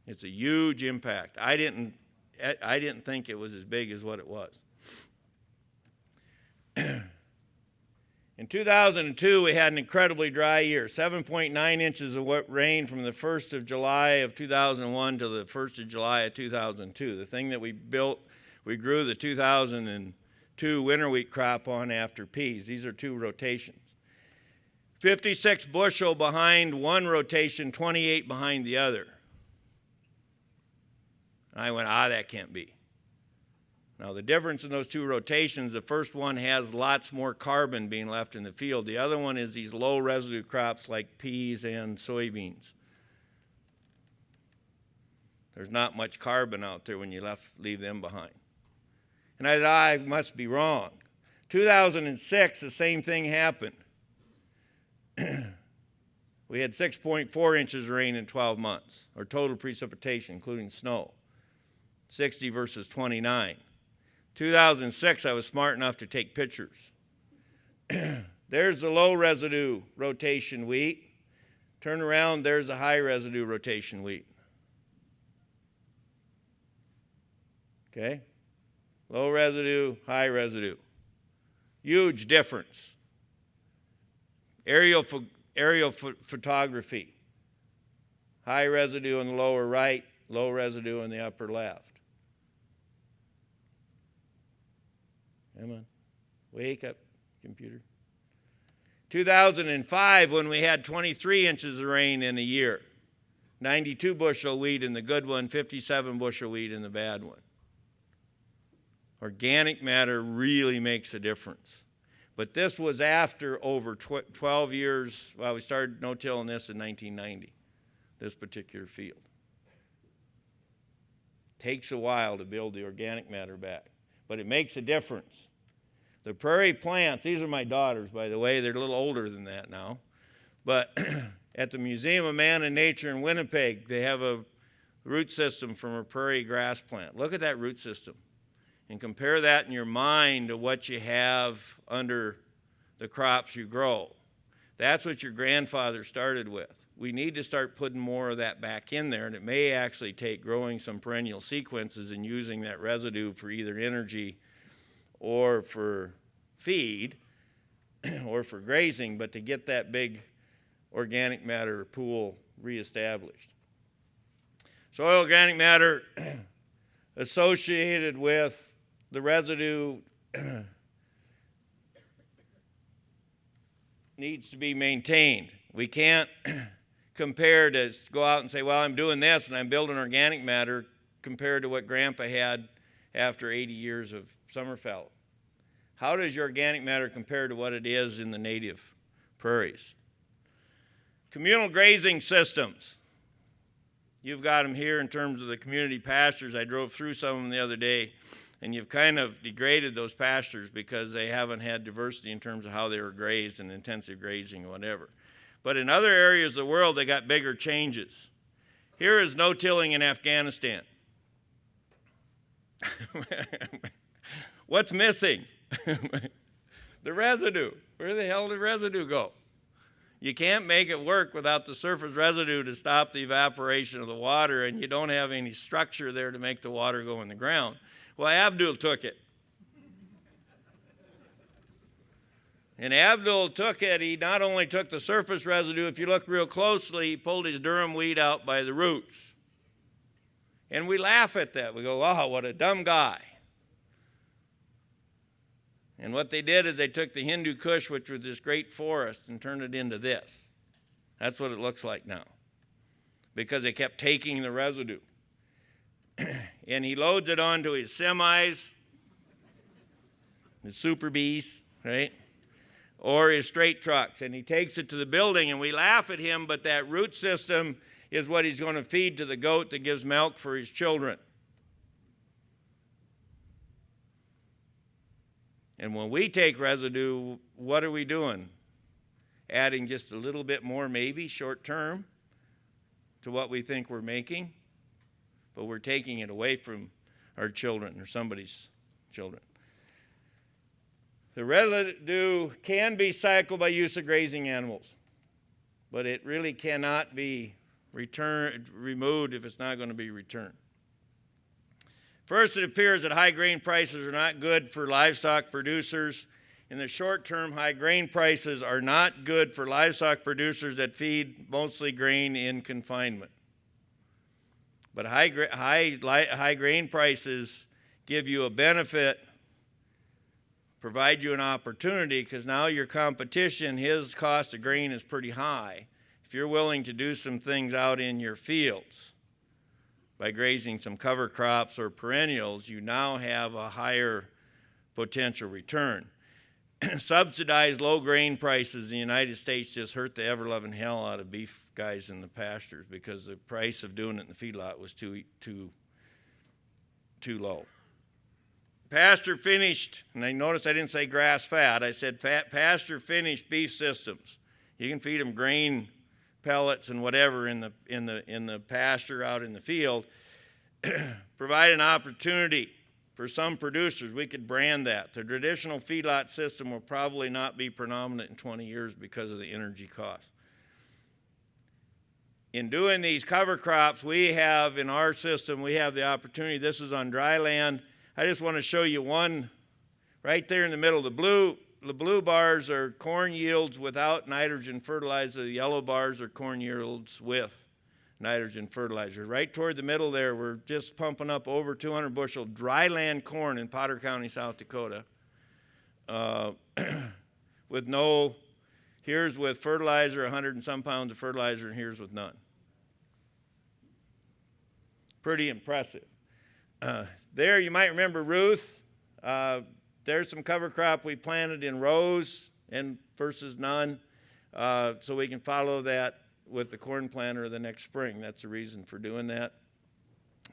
It's a huge impact. I didn't think it was as big as what it was. In 2002, we had an incredibly dry year, 7.9 inches of rain from the 1st of July of 2001 to the 1st of July of 2002. The thing that we built, we grew the 2002 winter wheat crop on after peas. These are 2 rotations. 56 bushel behind one rotation, 28 behind the other. And I went, that can't be. Now, the difference in those 2 rotations, the first one has lots more carbon being left in the field. The other one is these low residue crops like peas and soybeans. There's not much carbon out there when you leave them behind. And I thought, I must be wrong. 2006, the same thing happened. We had 6.4 inches of rain in 12 months, or total precipitation, including snow. 60 versus 29. 2006, I was smart enough to take pictures. There's the low residue rotation wheat. Turn around, there's the high residue rotation wheat. Okay? Low residue, high residue. Huge difference. Aerial photography. High residue in the lower right, low residue in the upper left. Come on, wake up, computer. 2005, when we had 23 inches of rain in a year, 92 bushel wheat in the good one, 57 bushel wheat in the bad one. Organic matter really makes a difference. But this was after over 12 years. Well, we started no-tilling this in 1990, this particular field. Takes a while to build the organic matter back, but it makes a difference. The prairie plants, these are my daughters, by the way. They're a little older than that now. But at the Museum of Man and Nature in Winnipeg, they have a root system from a prairie grass plant. Look at that root system and compare that in your mind to what you have under the crops you grow. That's what your grandfather started with. We need to start putting more of that back in there, and it may actually take growing some perennial sequences and using that residue for either energy or for feed or for grazing, but to get that big organic matter pool reestablished. Soil organic matter associated with the residue needs to be maintained. We can't compare to go out and say, well, I'm doing this and I'm building organic matter compared to what Grandpa had after 80 years of summer fallow. How does your organic matter compare to what it is in the native prairies? Communal grazing systems. You've got them here in terms of the community pastures. I drove through some of them the other day, and you've kind of degraded those pastures because they haven't had diversity in terms of how they were grazed and intensive grazing or whatever. But in other areas of the world, they got bigger changes. Here is no-tilling in Afghanistan. What's missing? The residue. Where the hell did residue go? You can't make it work without the surface residue to stop the evaporation of the water, and you don't have any structure there to make the water go in the ground. Well, Abdul took it. And Abdul took it. He not only took the surface residue, if you look real closely, he pulled his durum wheat out by the roots. And we laugh at that. We go, wow, what a dumb guy. And what they did is they took the Hindu Kush, which was this great forest, and turned it into this. That's what it looks like now, because they kept taking the residue. And he loads it onto his semis, his Super Bs, right? Or his straight trucks, and he takes it to the building, and we laugh at him, but that root system is what he's going to feed to the goat that gives milk for his children. And when we take residue, what are we doing? Adding just a little bit more, maybe short term, to what we think we're making, but we're taking it away from our children or somebody's children. The residue can be cycled by use of grazing animals, but it really cannot be removed if it's not going to be returned. First, it appears that high grain prices are not good for livestock producers. In the short term, high grain prices are not good for livestock producers that feed mostly grain in confinement. But high grain prices give you a benefit, provide you an opportunity, because now your competition, his cost of grain is pretty high. If you're willing to do some things out in your fields by grazing some cover crops or perennials, you now have a higher potential return. Subsidized low grain prices in the United States just hurt the ever-loving hell out of beef guys in the pastures because the price of doing it in the feedlot was too low. Pasture finished, and I noticed I didn't say grass fat. I said pasture finished beef systems. You can feed them grain pellets and whatever in the pasture out in the field. Provide an opportunity for some producers. We could brand that. The traditional feedlot system will probably not be predominant in 20 years because of the energy cost. In doing these cover crops, we have in our system, we have the opportunity. This is on dry land. I just want to show you one right there in the middle. The blue bars are corn yields without nitrogen fertilizer. The yellow bars are corn yields with nitrogen fertilizer. Right toward the middle there, we're just pumping up over 200 bushel dry land corn in Potter County, South Dakota. With no, here's with fertilizer, 100 and some pounds of fertilizer, and here's with none. Pretty impressive. There you might remember Ruth. There's some cover crop we planted in rows and versus none, so we can follow that with the corn planter the next spring. That's the reason for doing that.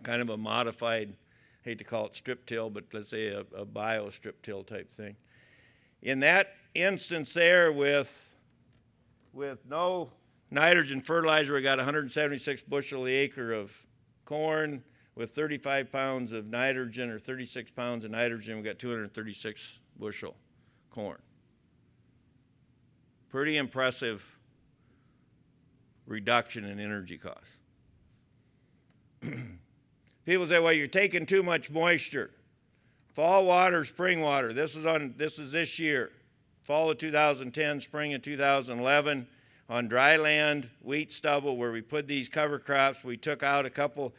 Kind of a modified, hate to call it strip till, but let's say a bio strip till type thing. In that instance there with no nitrogen fertilizer, we got 176 bushel the acre of corn. With 35 pounds of nitrogen or 36 pounds of nitrogen, we got 236 bushel corn. Pretty impressive reduction in energy costs. People say, well, you're taking too much moisture. Fall water, spring water. This is this year. Fall of 2010, spring of 2011. On dry land, wheat stubble, where we put these cover crops, we took out a couple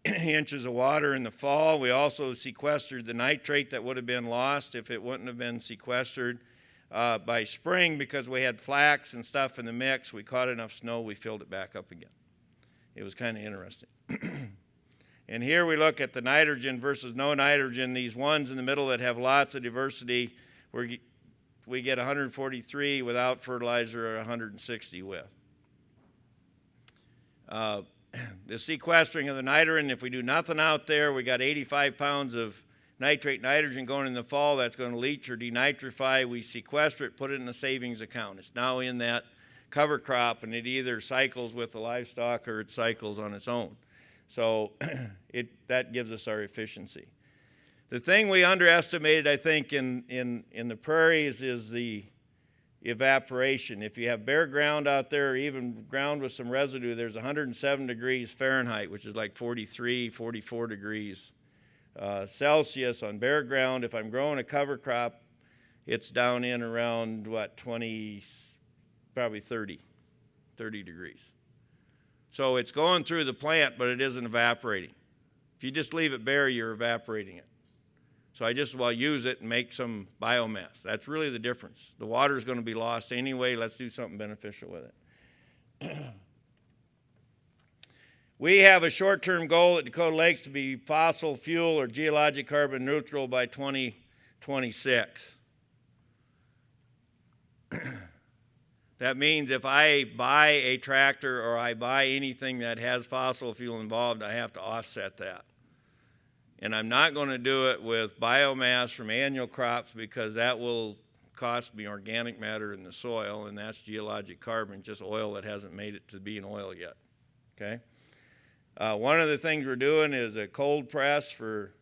inches of water in the fall. We also sequestered the nitrate that would have been lost if it wouldn't have been sequestered. By spring, because we had flax and stuff in the mix, we caught enough snow, we filled it back up again. It was kind of interesting. And here we look at the nitrogen versus no nitrogen. These ones in the middle that have lots of diversity, we get 143 without fertilizer or 160 with. The sequestering of the nitrogen, if we do nothing out there, we got 85 pounds of nitrate nitrogen going in the fall. That's going to leach or denitrify. We sequester it, put it in a savings account. It's now in that cover crop, and it either cycles with the livestock or it cycles on its own. So that gives us our efficiency. The thing we underestimated, I think, in the prairies is the evaporation. If you have bare ground out there, or even ground with some residue, there's 107 degrees Fahrenheit, which is like 43, 44 degrees Celsius on bare ground. If I'm growing a cover crop, it's down in around, 20, probably 30 degrees. So it's going through the plant, but it isn't evaporating. If you just leave it bare, you're evaporating it. So I just use it and make some biomass. That's really the difference. The water is going to be lost anyway. Let's do something beneficial with it. We have a short-term goal at Dakota Lakes to be fossil fuel or geologic carbon neutral by 2026. That means if I buy a tractor or I buy anything that has fossil fuel involved, I have to offset that. And I'm not going to do it with biomass from annual crops because that will cost me organic matter in the soil, and that's geologic carbon, just oil that hasn't made it to being oil yet. Okay? One of the things we're doing is a cold press for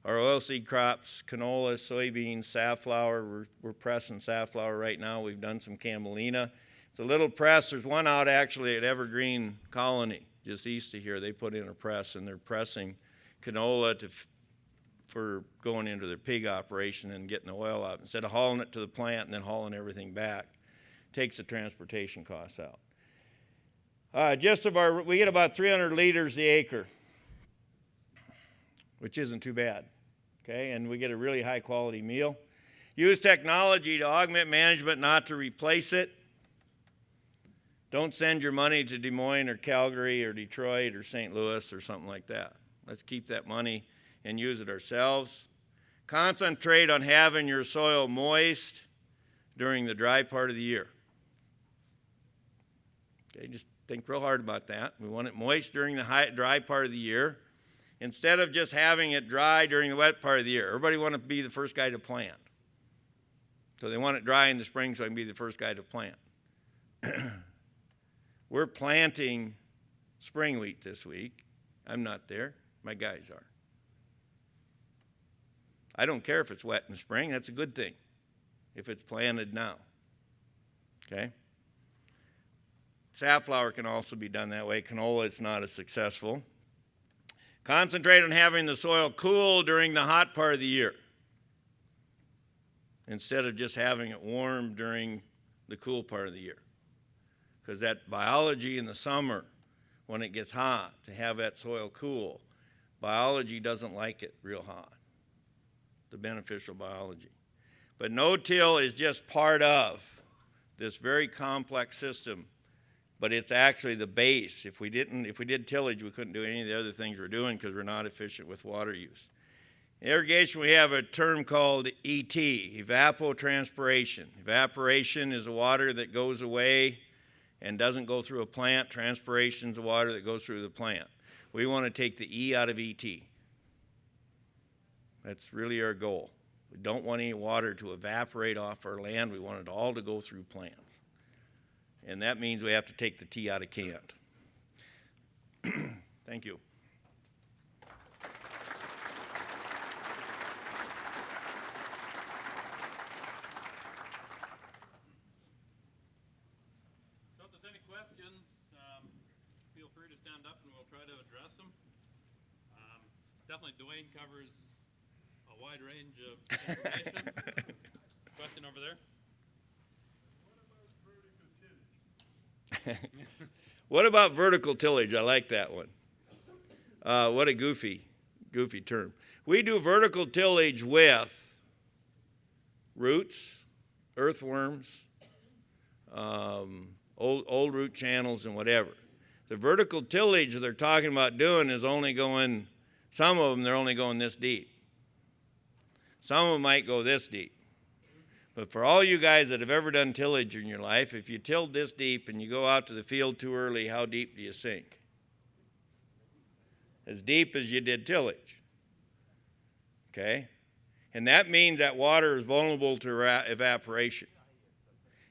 our oilseed crops, canola, soybeans, safflower. We're pressing safflower right now. We've done some camelina. It's a little press. There's one out actually at Evergreen Colony, just east of here. They put in a press, and they're pressing canola for going into their pig operation and getting the oil out. Instead of hauling it to the plant and then hauling everything back, takes the transportation costs out. We get about 300 liters the acre, which isn't too bad. Okay, and we get a really high quality meal. Use technology to augment management, not to replace it. Don't send your money to Des Moines or Calgary or Detroit or St. Louis or something like that. Let's keep that money and use it ourselves. Concentrate on having your soil moist during the dry part of the year. Okay, just think real hard about that. We want it moist during the dry part of the year, instead of just having it dry during the wet part of the year. Everybody wants to be the first guy to plant. So they want it dry in the spring so I can be the first guy to plant. We're planting spring wheat this week. I'm not there. My guys are. I don't care if it's wet in the spring. That's a good thing if it's planted now. Okay? Safflower can also be done that way. Canola is not as successful. Concentrate on having the soil cool during the hot part of the year instead of just having it warm during the cool part of the year. Because that biology in the summer, when it gets hot, to have that soil cool, biology doesn't like it real hot, the beneficial biology. But no-till is just part of this very complex system, but it's actually the base. If we did tillage, we couldn't do any of the other things we're doing because we're not efficient with water use. In irrigation, we have a term called ET, evapotranspiration. Evaporation is the water that goes away and doesn't go through a plant. Transpiration is the water that goes through the plant. We want to take the E out of ET. That's really our goal. We don't want any water to evaporate off our land. We want it all to go through plants. And that means we have to take the T out of can't. Thank you. So if there's any questions, feel free to stand up and we'll try to address them. Definitely Dwayne covers a wide range of information. Question over there. What about vertical tillage? I like that one. What a goofy term. We do vertical tillage with roots, earthworms, old root channels, and whatever. The vertical tillage they're talking about doing is only going, some of them they're only going this deep. Some of them might go this deep. But for all you guys that have ever done tillage in your life, if you tilled this deep and you go out to the field too early, how deep do you sink? As deep as you did tillage. Okay? And that means that water is vulnerable to evaporation.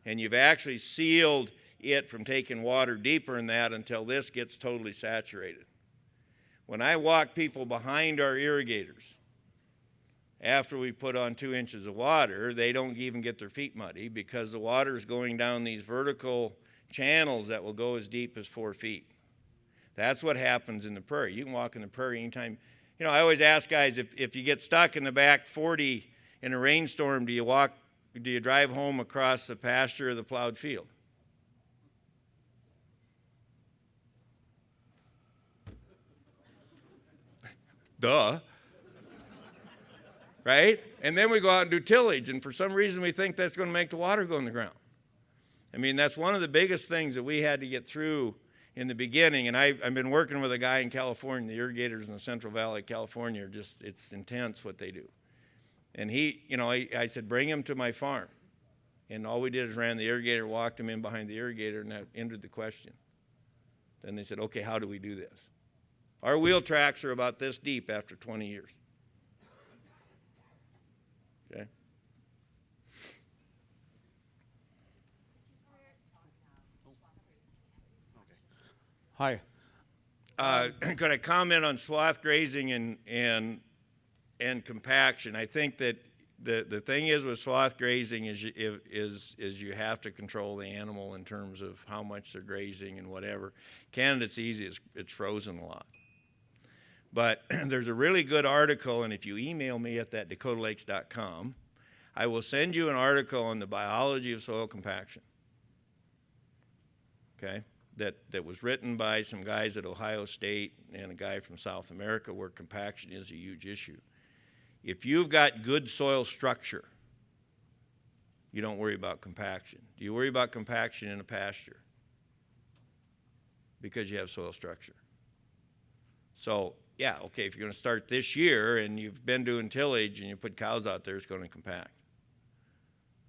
And you've actually sealed it from taking water deeper than that until this gets totally saturated. When I walk people behind our irrigators, after we put on 2 inches of water, they don't even get their feet muddy because the water is going down these vertical channels that will go as deep as 4 feet. That's what happens in the prairie. You can walk in the prairie anytime. You know, I always ask guys, if you get stuck in the back 40 in a rainstorm, do you drive home across the pasture or the plowed field? Duh. Right? And then we go out and do tillage, and for some reason we think that's going to make the water go in the ground. I mean, that's one of the biggest things that we had to get through in the beginning, and I've been working with a guy in California, the irrigators in the Central Valley of California are just, it's intense what they do. And I said, bring him to my farm. And all we did is ran the irrigator, walked them in behind the irrigator, and that ended the question. Then they said, okay, how do we do this? Our wheel tracks are about this deep after 20 years. Okay? Hi. Could I comment on swath grazing and compaction? I think that the thing is with swath grazing is you have to control the animal in terms of how much they're grazing and whatever. Canada, it's easy. It's frozen a lot. But there's a really good article, and if you email me at that dakotalakes.com, I will send you an article on the biology of soil compaction. Okay? That was written by some guys at Ohio State and a guy from South America where compaction is a huge issue. If you've got good soil structure, you don't worry about compaction. Do you worry about compaction in a pasture? Because you have soil structure. So, yeah, okay, if you're going to start this year and you've been doing tillage and you put cows out there, it's going to compact.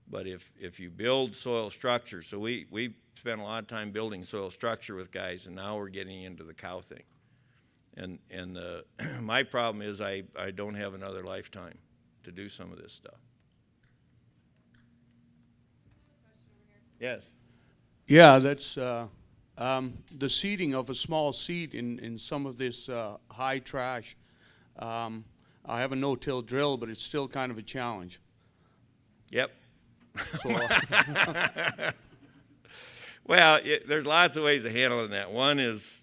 But if you build soil structure, so we spent a lot of time building soil structure with guys, and now we're getting into the cow thing. And my problem is I don't have another lifetime to do some of this stuff. Yes. Yeah, that's the seeding of a small seed in some of this high trash. I have a no-till drill, but it's still kind of a challenge. Yep. So, well, there's lots of ways of handling that. One is,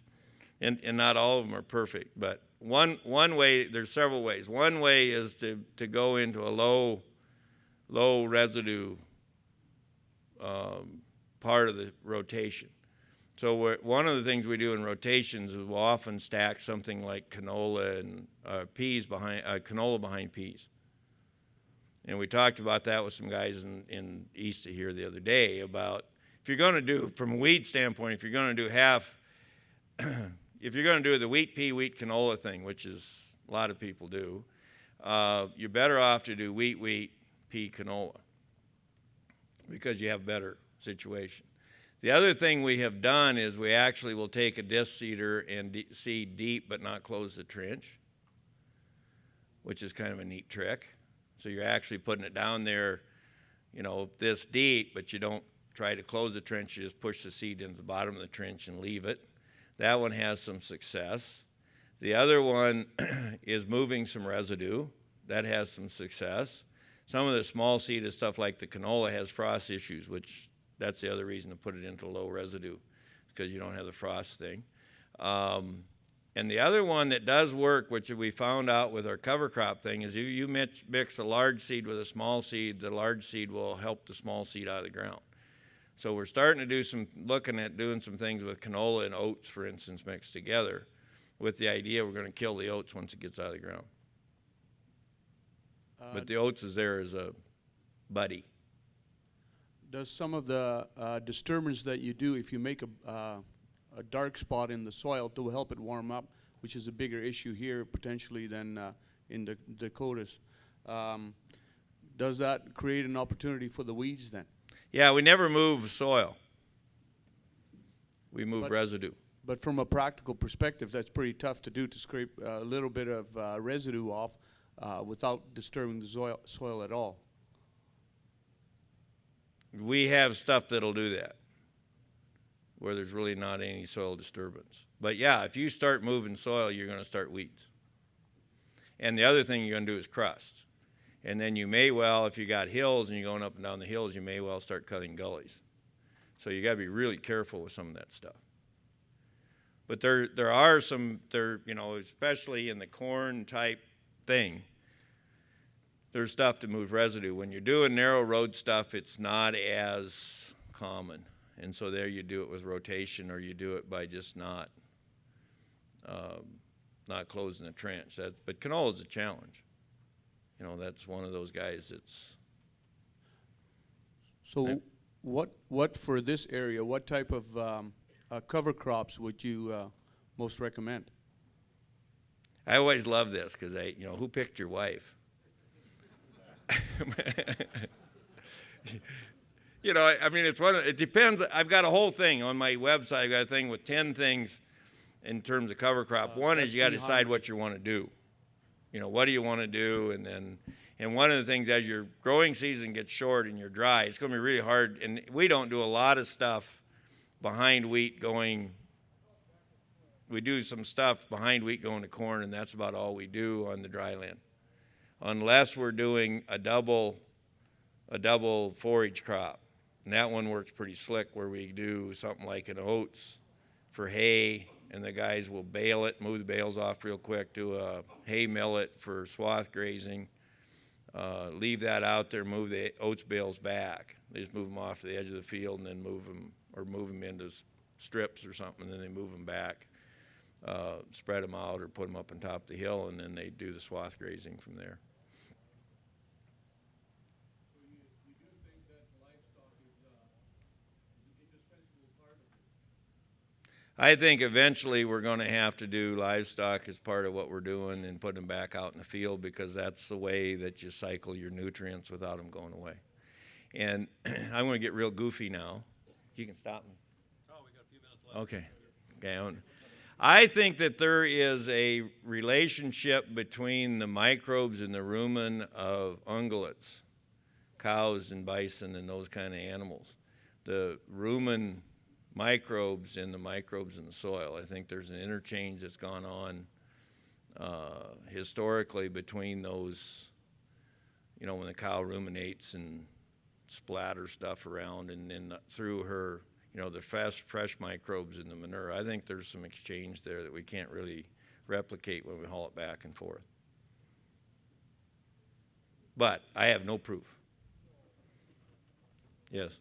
and not all of them are perfect, but one way, there's several ways. One way is to go into a low residue part of the rotation. So one of the things we do in rotations is we'll often stack something like canola and peas behind canola behind peas. And we talked about that with some guys in east of here the other day about if you're going to do, from a weed standpoint, if you're going to do half, if you're going to do the wheat, pea, wheat, canola thing, which is a lot of people do, you're better off to do wheat, pea, canola because you have better situation. The other thing we have done is we actually will take a disc seeder and seed deep but not close the trench, which is kind of a neat trick. So you're actually putting it down there, this deep, but you don't try to close the trench. You just push the seed into the bottom of the trench and leave it. That one has some success. The other one is moving some residue. That has some success. Some of the small seeded stuff like the canola has frost issues, which that's the other reason to put it into low residue, because you don't have the frost thing. And the other one that does work, which we found out with our cover crop thing, is you mix a large seed with a small seed, the large seed will help the small seed out of the ground. So we're starting to looking at doing some things with canola and oats, for instance, mixed together, with the idea we're going to kill the oats once it gets out of the ground. But the oats is there as a buddy. does some of the disturbance that you do, if you make a dark spot in the soil to help it warm up, which is a bigger issue here potentially than in the Dakotas, does that create an opportunity for the weeds then? Yeah, we never move soil. We move residue. But from a practical perspective, that's pretty tough to do, to scrape a little bit of residue off without disturbing the soil at all. We have stuff that'll do that, where there's really not any soil disturbance. But yeah, if you start moving soil, you're going to start weeds. And the other thing you're going to do is crust. And then you may well, if you got hills and you're going up and down the hills, you may well start cutting gullies. So you got to be really careful with some of that stuff. But there are some, especially in the corn type thing, there's stuff to move residue. When you're doing narrow road stuff, it's not as common. And so there you do it with rotation, or you do it by just not closing the trench. But canola is a challenge. That's one of those guys that's... So what for this area, what type of cover crops would you most recommend? I always love this because who picked your wife? You know, I mean, it depends. I've got a whole thing on my website. I've got a thing with 10 things in terms of cover crop. One is you got to decide what you want to do. You know, what do you want to do? And one of the things, as your growing season gets short and you're dry, it's going to be really hard. And we don't do a lot of stuff behind wheat going. We do some stuff behind wheat going to corn, and that's about all we do on the dry land, unless we're doing a double forage crop. And that one works pretty slick, where we do something like an oats for hay, and the guys will bale it, move the bales off real quick, do a hay millet for swath grazing, leave that out there, move the oats bales back. They just move them off the edge of the field and then move them into strips or something, and then they move them back, spread them out or put them up on top of the hill, and then they do the swath grazing from there. I think eventually we're going to have to do livestock as part of what we're doing and put them back out in the field, because that's the way that you cycle your nutrients without them going away. And I'm going to get real goofy now. You can stop me. Oh, we got a few minutes left. Okay. I think that there is a relationship between the microbes and the rumen of ungulates, cows and bison and those kind of animals. The rumen microbes and the microbes in the soil. I think there's an interchange that's gone on historically between those, you know, when the cow ruminates and splatters stuff around, and then through her, you know, the fresh microbes in the manure. I think there's some exchange there that we can't really replicate when we haul it back and forth. But I have no proof. Yes?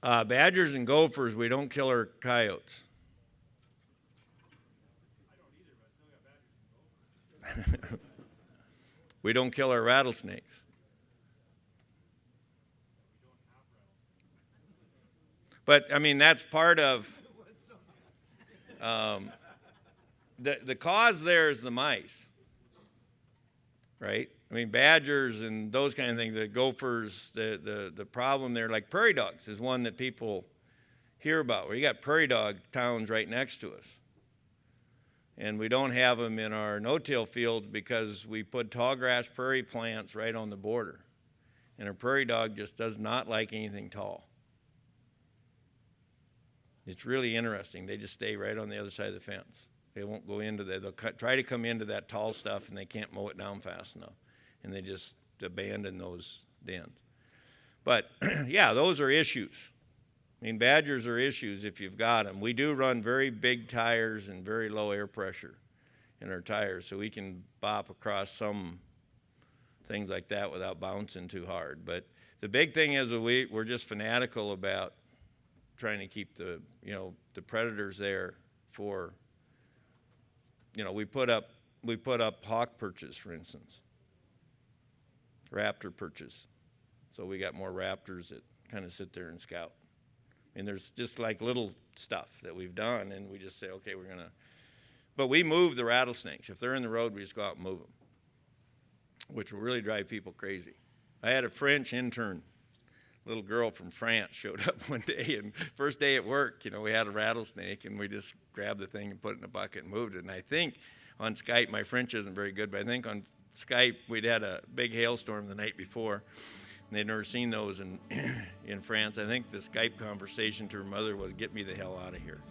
Badgers and gophers, we don't kill our coyotes. We don't kill our rattlesnakes. But, I mean, that's part of the cause there is the mice, right? I mean, badgers and those kind of things, the gophers, the problem there, like prairie dogs is one that people hear about, where you got prairie dog towns right next to us. And we don't have them in our no-till fields because we put tall grass prairie plants right on the border. And a prairie dog just does not like anything tall. It's really interesting. They just stay right on the other side of the fence. They won't go into that. They'll try to come into that tall stuff, and they can't mow it down fast enough. And they just abandon those dens. But, yeah, those are issues. I mean, badgers are issues if you've got them. We do run very big tires and very low air pressure in our tires, so we can bop across some things like that without bouncing too hard. But the big thing is that we're just fanatical about trying to keep the predators there for, you know, we put up hawk perches, for instance, raptor perches. So we got more raptors that kind of sit there and scout. And there's just like little stuff that we've done, and we just say, okay, but we move the rattlesnakes. If they're in the road, we just go out and move them, which will really drive people crazy. I had a French intern, little girl from France, showed up one day, and first day at work, you know, we had a rattlesnake, and we just grabbed the thing and put it in a bucket and moved it. And I think on Skype, my French isn't very good, but I think on Skype, we'd had a big hailstorm the night before, and they'd never seen those in France. I think the Skype conversation to her mother was, "Get me the hell out of here."